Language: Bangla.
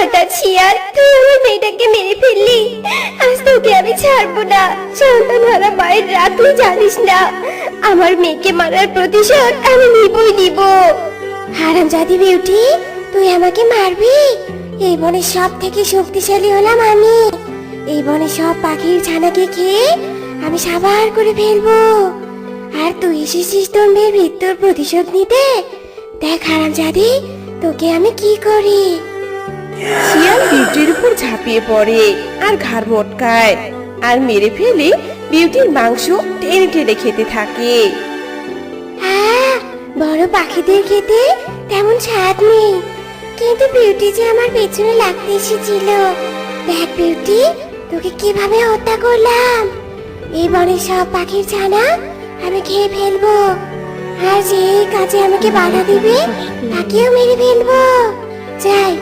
শয়তান শিয়াল, তুই আমার মেয়েটাকে মেরে ফেললি। আজ তোকে আমি ছাড়বো না। সন্তান হারা মায়ের রাগ তুই জানিস না। আমার মেয়েকে মারার প্রতিশোধ আমি নিবই নিব। হারামজাদি বিউটি, তুই আমাকে মারবি? এই বনের সব থেকে শক্তিশালী হলাম আমি। এই বনের সব পাখির ছানাকে খেয়ে আমি সাবার করে ফেলবো। আর তুই এসেছিস তোর মেয়ের মৃত্যুর প্রতিশোধ নিতে। দেখ হারামজাদি, তোকে আমি কি করি। শিয়াল বিউটির উপর ঝাঁপিয়ে পড়ে আর ঘাড় মটকায় আর মেরে ফেলে বিউটির মাংস টেনে টেনে খেতে থাকে। হ্যাঁ, বড় পাখিদের খেতে তেমন স্বাদ নেই, কিন্তু বিউটি যে আমার পেছনে লাগতে এসেছিল। দেখ বিউটি, তোকে কিভাবে হত্যা করলাম। এই বনের সব পাখির ছানা আমি খেয়ে ফেলবো, আর যে কাজে আমাকে বাধা দিবে তাকেও মেরে ফেলবো। যাই।